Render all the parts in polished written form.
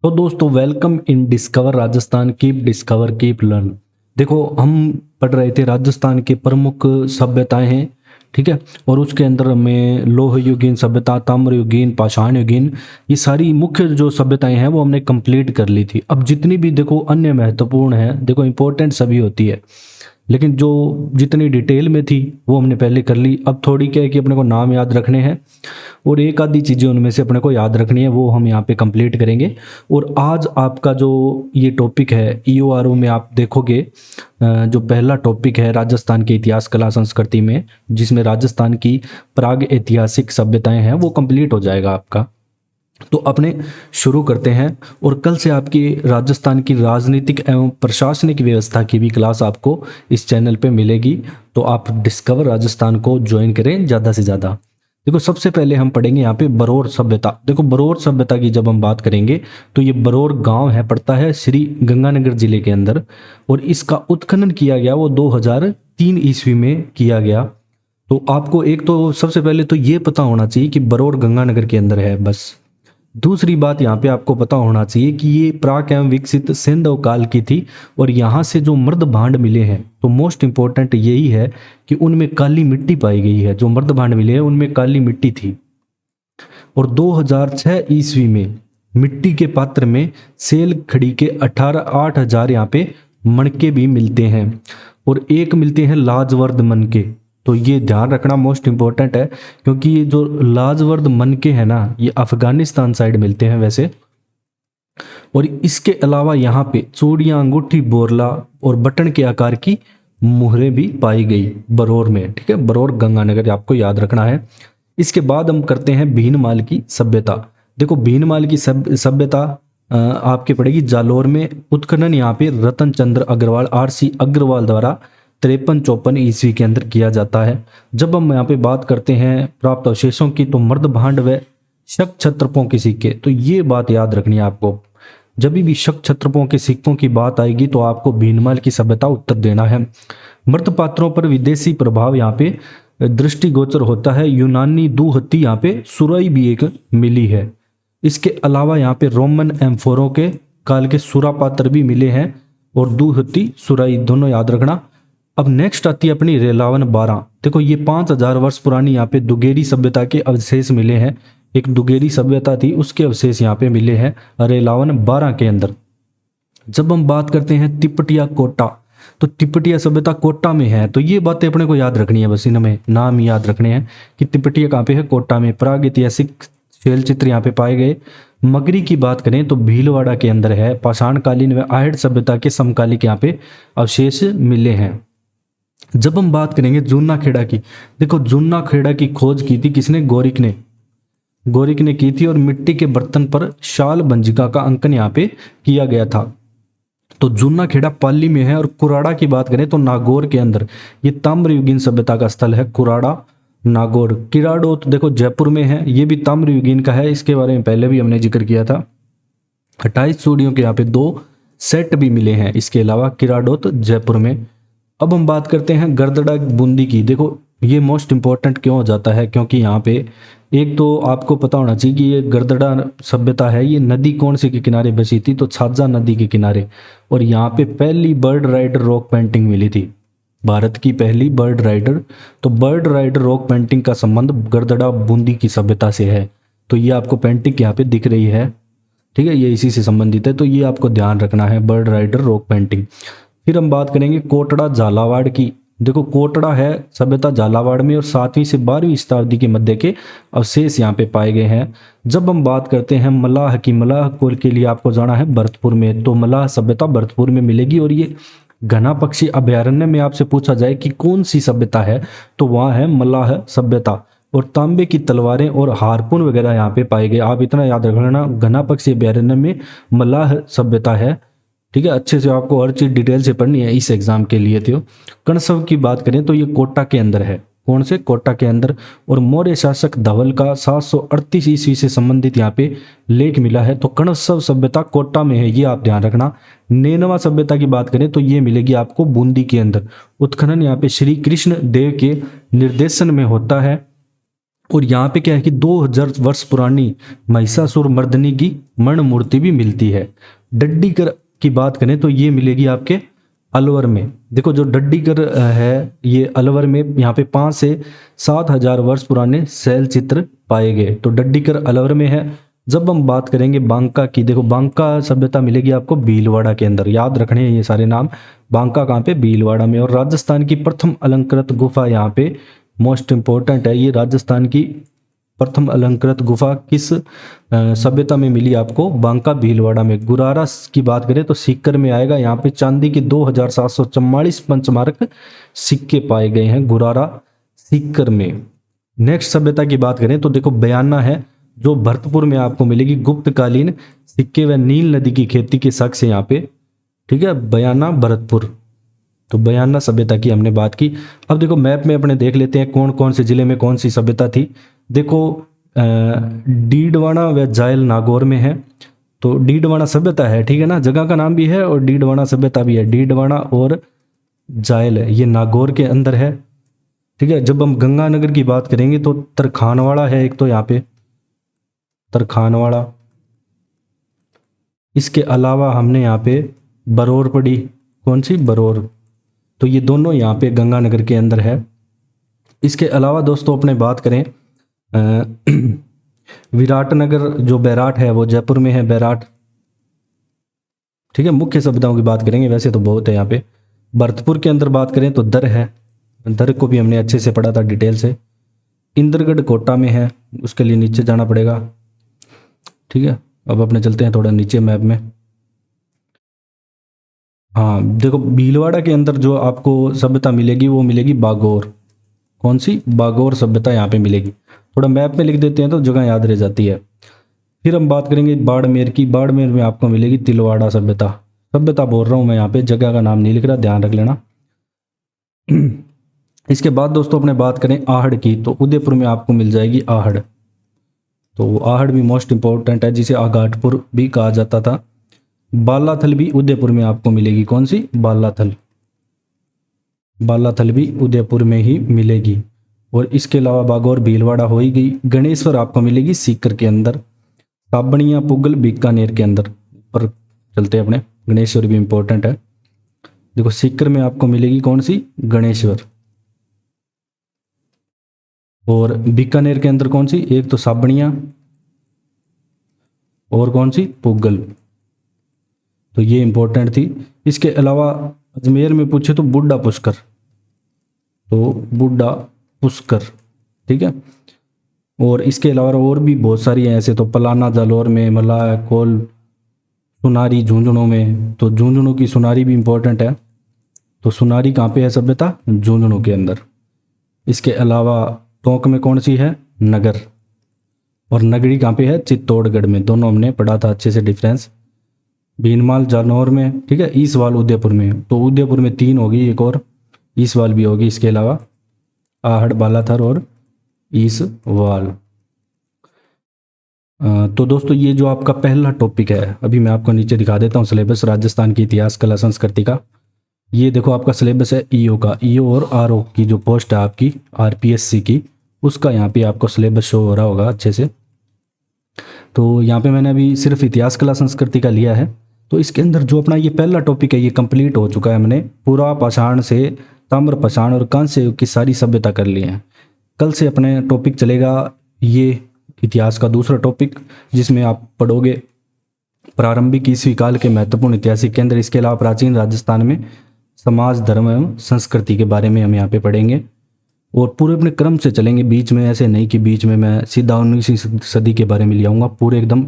तो दोस्तों welcome in discover Rajasthan keep discover keep learn. देखो हम पढ़ रहे थे राजस्थान के प्रमुख सभ्यताएं हैं, ठीक है। और उसके अंदर में लोह युगीन सभ्यता, ताम्र युगीन, पाषाण युगीन, ये सारी मुख्य जो सभ्यताएं हैं वो हमने कंप्लीट कर ली थी। अब जितनी भी देखो अन्य महत्वपूर्ण है, देखो इंपॉर्टेंट सभी होती है, लेकिन जो जितनी डिटेल में थी वो हमने पहले कर ली। अब थोड़ी क्या है कि अपने को नाम याद रखने हैं और एक आधी चीज़ें उनमें से अपने को याद रखनी है, वो हम यहाँ पे कंप्लीट करेंगे। और आज आपका जो ये टॉपिक है ईओआरओ में आप देखोगे, जो पहला टॉपिक है राजस्थान के इतिहास कला संस्कृति में, जिसमें राजस्थान की प्राग ऐतिहासिक सभ्यताएं हैं, वो कंप्लीट हो जाएगा आपका। तो अपने शुरू करते हैं। और कल से आपकी राजस्थान की राजनीतिक एवं प्रशासनिक व्यवस्था की भी क्लास आपको इस चैनल पे मिलेगी, तो आप डिस्कवर राजस्थान को ज्वाइन करें ज़्यादा से ज़्यादा। देखो सबसे पहले हम पढ़ेंगे यहाँ पे बरौर सभ्यता। देखो बरौर सभ्यता की जब हम बात करेंगे तो ये बरौर गांव है, पड़ता है श्री गंगानगर जिले के अंदर, और इसका उत्खनन किया गया वो 2003 ईस्वी में किया गया। तो आपको एक तो सबसे पहले तो ये पता होना चाहिए कि बरौर गंगानगर के अंदर है बस। दूसरी बात यहाँ पे आपको पता होना चाहिए कि ये प्राक एवं विकसित सिंधु काल की थी, और यहाँ से जो मर्द भांड मिले हैं तो मोस्ट इंपॉर्टेंट यही है कि उनमें काली मिट्टी पाई गई है। जो मर्द भांड मिले हैं उनमें काली मिट्टी थी। और 2006 ईस्वी में मिट्टी के पात्र में सेल खड़ी के 8,000 यहाँ पे मणके भी मिलते हैं, और एक मिलते हैं लाजवर्द मनके। तो ये ध्यान रखना मोस्ट इंपॉर्टेंट है, क्योंकि ये जो लाजवर्द मनके हैं ना, ये अफगानिस्तान साइड मिलते हैं वैसे। और इसके अलावा यहाँ पे चूड़ियाँ, अंगूठी, बोरला और बटन के आकार की मुहरें भी पाई गई बरौर में, ठीक है। बरौर गंगानगर आपको याद रखना है। इसके बाद हम करते हैं भीनमाल की सभ्यता। देखो भीनमाल की सभ्यता आपके पड़ेगी जालोर में। उत्खनन यहाँ पे रतन चंद्र अग्रवाल, RC अग्रवाल द्वारा 53-54 ईस्वी के अंदर किया जाता है। जब हम यहाँ पे बात करते हैं प्राप्त अवशेषों की, तो मर्द भांड व शक छत्रपों के सिक्के, तो ये बात याद रखनी है आपको। जब भी शक छत्रपों के सिक्कों की बात आएगी तो आपको भीनमाल की सभ्यता उत्तर देना है। मृत पात्रों पर विदेशी प्रभाव यहाँ पे दृष्टिगोचर होता है। यूनानी दुहत्ती यहाँ पे सुराई भी एक मिली है। इसके अलावा यहाँ पे रोमन एम्फोरों के काल के सुरा पात्र भी मिले हैं, और दुहत्ती सुराई दोनों याद रखना। अब नेक्स्ट आती है अपनी रेलावन 12। देखो ये 5,000 वर्ष पुरानी यहाँ पे दुगेरी सभ्यता के अवशेष मिले हैं। एक दुगेरी सभ्यता थी, उसके अवशेष यहाँ पे मिले हैं रेलावन 12 के अंदर। जब हम बात करते हैं तिपटिया कोटा, तो तिपटिया सभ्यता कोटा में है। तो ये बातें अपने को याद रखनी है, बस इनमें नाम याद रखने हैं कि तिपटिया कहाँ पे है, कोटा में। प्राग ऐतिहासिक शैल चित्र यहाँ पे पाए गए। मगरी की बात करें तो भीलवाड़ा के अंदर है। पाषाणकालीन व आहड़ सभ्यता के समकालिक यहाँ पे अवशेष मिले हैं। जब हम बात करेंगे जूना खेड़ा की, देखो जूना खेड़ा की खोज की थी किसने, गोरिक ने की थी, और मिट्टी के बर्तन पर शाल बंजिका का अंकन यहाँ पे किया गया था। तो जूना खेड़ा पाली में है। और कुराड़ा की बात करें तो नागौर के अंदर, ये ताम्रयुगीन सभ्यता का स्थल है कुराड़ा, नागौर। किराडो तो देखो जयपुर में है, ये भी ताम्रयुगीन का है, इसके बारे में पहले भी हमने जिक्र किया था। 28 चूड़ियों के यहाँ पे 2 सेट भी मिले हैं इसके अलावा, किराडोत जयपुर में। अब हम बात करते हैं गरदड़ा बूंदी की। देखो ये मोस्ट इंपॉर्टेंट क्यों हो जाता है, क्योंकि यहाँ पे एक तो आपको पता होना चाहिए कि ये गरदड़ा सभ्यता है, ये नदी कौन सी के किनारे बसी थी, तो छाजा नदी के किनारे। और यहाँ पे पहली बर्ड राइडर रॉक पेंटिंग मिली थी, भारत की पहली बर्ड राइडर। तो बर्ड राइडर रॉक पेंटिंग का संबंध गरदड़ा बूंदी की सभ्यता से है। तो ये आपको पेंटिंग यहाँ पे दिख रही है, ठीक है, ये इसी से संबंधित है, तो ये आपको ध्यान रखना है, बर्ड राइडर रॉक पेंटिंग। फिर हम बात करेंगे कोटड़ा झालावाड़ की। देखो कोटड़ा है सभ्यता झालावाड़ में, और 7वीं से 12वीं शताब्दी के मध्य के अवशेष यहाँ पे पाए गए हैं। जब हम बात करते हैं मलाह की, मलाह कुल के लिए आपको जाना है भरतपुर में, तो मलाह सभ्यता भरतपुर में मिलेगी। और ये घना पक्षी अभयारण्य में आपसे पूछा जाए कि कौन सी सभ्यता है, तो वहाँ है मलाह सभ्यता। और तांबे की तलवारें और हारपून वगैरह यहाँ पे पाए गए। आप इतना याद रखना, घना पक्षी अभयारण्य में मलाह सभ्यता है, ठीक है। अच्छे से आपको हर चीज डिटेल से पढ़नी है इस एग्जाम के लिए। तो कणसव की बात करें तो ये कोटा के अंदर है, कौन से, कोटा के अंदर। और मौर्य शासक धवल का 738 ईस्वी से संबंधित यहाँ पे लेख मिला है। तो कणसव सभ्यता कोटा में है, ये आप ध्यान रखना। नैनवा सभ्यता की बात करें तो ये मिलेगी आपको बूंदी के अंदर। उत्खनन यहाँ पे श्री कृष्ण देव के निर्देशन में होता है। और यहाँ पे क्या है कि 2000 वर्ष पुरानी महिषासुर मर्दिनी की मर्ण मूर्ति भी मिलती है। डड्डीकर की बात करें तो ये मिलेगी आपके अलवर में। देखो जो डड्डीकर है ये अलवर में, यहाँ पे 5 से 7 हजार वर्ष पुराने शैल चित्र पाए गए। तो डड्डीकर अलवर में है। जब हम बात करेंगे बांका की, देखो बांका सभ्यता मिलेगी आपको भीलवाड़ा के अंदर, याद रखने हैं ये सारे नाम। बांका कहाँ पे? भीलवाड़ा में। और राजस्थान की प्रथम अलंकृत गुफा यहाँ पे मोस्ट इंपॉर्टेंट है, ये राजस्थान की प्रथम अलंकृत गुफा किस सभ्यता में मिली आपको? बांका भीलवाड़ा में। गुरारा की बात करें तो सीकर में आएगा। यहाँ पे चांदी के 2744 पंचमारक सिक्के पाए गए हैं गुरारा सीकर में। नेक्स्ट सभ्यता की बात करें तो देखो बयाना है, जो भरतपुर में आपको मिलेगी। गुप्तकालीन सिक्के व नील नदी की खेती के शक से यहाँ पे, ठीक है, बयाना भरतपुर। तो बयाना सभ्यता की हमने बात की। अब देखो मैप में अपने देख लेते हैं कौन कौन से जिले में कौन सी सभ्यता थी। देखो डीडवाना व जायल नागौर में है। तो डीडवाना सभ्यता है, ठीक है ना, जगह का नाम भी है और डीडवाना सभ्यता भी है। डीडवाना और जायल ये नागौर के अंदर है, ठीक है। जब हम गंगानगर की बात करेंगे तो तरखानवाड़ा है एक, तो यहाँ पे तरखानवाड़ा। इसके अलावा हमने यहाँ पे बरौर पड़ी, कौन सी? बरौर। तो ये दोनों यहाँ पे गंगानगर के अंदर है। इसके अलावा दोस्तों अपने बात करें विराटनगर, जो बैराट है वो जयपुर में है, बैराट, ठीक है। मुख्य सभ्यताओं की बात करेंगे, वैसे तो बहुत है यहाँ पे। भरतपुर के अंदर बात करें तो दर है, दर को भी हमने अच्छे से पढ़ा था डिटेल से। इंद्रगढ़ कोटा में है, उसके लिए नीचे जाना पड़ेगा, ठीक है। अब अपने चलते हैं थोड़ा नीचे मैप में। हाँ देखो भीलवाड़ा के अंदर जो आपको सभ्यता मिलेगी वो मिलेगी बागौर। कौन सी? बागौर सभ्यता यहाँ पे मिलेगी। थोड़ा मैप में लिख देते हैं तो जगह याद रह जाती है। फिर हम बात करेंगे बाड़मेर की। बाड़मेर में आपको मिलेगी तिलवाड़ा सभ्यता। सभ्यता बोल रहा हूँ मैं यहाँ पे, जगह का नाम नहीं लिख रहा, ध्यान रख लेना। इसके बाद दोस्तों अपने बात करें आहड़ की, तो उदयपुर में आपको मिल जाएगी आहड़। तो आहड़ भी मोस्ट इंपॉर्टेंट है, जिसे आघाटपुर भी कहा जाता था। बालाथल भी उदयपुर में आपको मिलेगी। कौन सी? बालाथल। बालाथल भी उदयपुर में ही मिलेगी। और इसके अलावा बागौर भीलवाड़ा हो ही गई। गणेश्वर आपको मिलेगी सीकर के अंदर। साबणिया पुगल बीकानेर के अंदर। पर चलते हैं अपने, गणेश्वर भी इंपॉर्टेंट है। देखो सीकर में आपको मिलेगी कौन सी? गणेश्वर। और बीकानेर के अंदर कौन सी? एक तो साबणिया और कौन सी? पुगल। तो ये इंपॉर्टेंट थी। इसके अलावा अजमेर में पूछे तो बुड्ढा पुष्कर, तो बुड्ढा पुष्कर, ठीक है। और इसके अलावा और भी बहुत सारी हैं ऐसे, तो पलाना जालौर में, मलाह कोल, सुनारी झुंझुनू में। तो झुंझुनू की सुनारी भी इंपॉर्टेंट है। तो सुनारी कहाँ पे है सभ्यता? झुंझुनू के अंदर। इसके अलावा टोंक में कौन सी है? नगर। और नगरी कहाँ पे है? चित्तौड़गढ़ में। दोनों हमने पढ़ा था अच्छे से डिफरेंस। भीनमाल जालौर में, ठीक है। ईसवाल उदयपुर में। तो उदयपुर में 3 होगी, एक और ईसवाल भी होगी। इसके अलावा आहड़, बालाथर और ईसवाल। तो दोस्तों ये जो आपका पहला टॉपिक है, अभी मैं आपको नीचे दिखा देता हूँ सिलेबस राजस्थान की इतिहास कला संस्कृति का। ये देखो आपका सिलेबस है ईओ का। ईओ और आरओ की जो पोस्ट है आपकी आरपीएससी की, उसका यहाँ पे आपको सिलेबस शो हो रहा होगा अच्छे से। तो यहाँ पे मैंने अभी सिर्फ इतिहास कला संस्कृति का लिया है। तो इसके अंदर जो अपना ये पहला टॉपिक है ये कंप्लीट हो चुका है। हमने पुरा पाषाण से ताम्र पाषाण और कांस्य युग की सारी सभ्यता कर ली है। कल से अपने टॉपिक चलेगा ये इतिहास का दूसरा टॉपिक, जिसमें आप पढ़ोगे प्रारंभिक ईस्वी काल के महत्वपूर्ण ऐतिहासिक केंद्र। इसके अलावा प्राचीन राजस्थान में समाज, धर्म एवं संस्कृति के बारे में हम यहाँ पे पढ़ेंगे। और पूरे अपने क्रम से चलेंगे, बीच में ऐसे नहीं कि बीच में मैं सीधा 19वीं सदी के बारे में ले आऊँगा। पूरे एकदम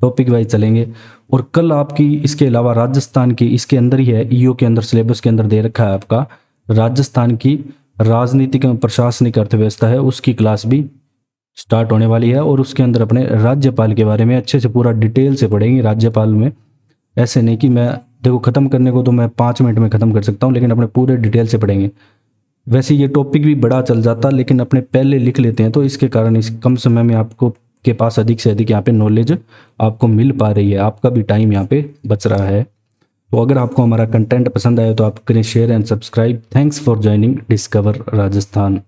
टॉपिक वाइज चलेंगे। और कल आपकी इसके अलावा राजस्थान की, इसके अंदर ही है ईओ के अंदर, सिलेबस के अंदर दे रखा है आपका राजस्थान की राजनीतिक एवं प्रशासनिक अर्थव्यवस्था है, उसकी क्लास भी स्टार्ट होने वाली है। और उसके अंदर अपने राज्यपाल के बारे में अच्छे से पूरा डिटेल से पढ़ेंगे। राज्यपाल में ऐसे नहीं कि मैं देखो ख़त्म करने को तो मैं 5 मिनट में ख़त्म कर सकता हूँ, लेकिन अपने पूरे डिटेल से पढ़ेंगे। वैसे ये टॉपिक भी बड़ा चल जाता, लेकिन अपने पहले लिख लेते हैं, तो इसके कारण इस कम समय में आपको के पास अधिक से अधिक यहाँ पे नॉलेज आपको मिल पा रही है। आपका भी टाइम यहाँ पे बच रहा है। तो अगर आपको हमारा कंटेंट पसंद आया तो आप करें share and subscribe. Thanks for joining discover Rajasthan.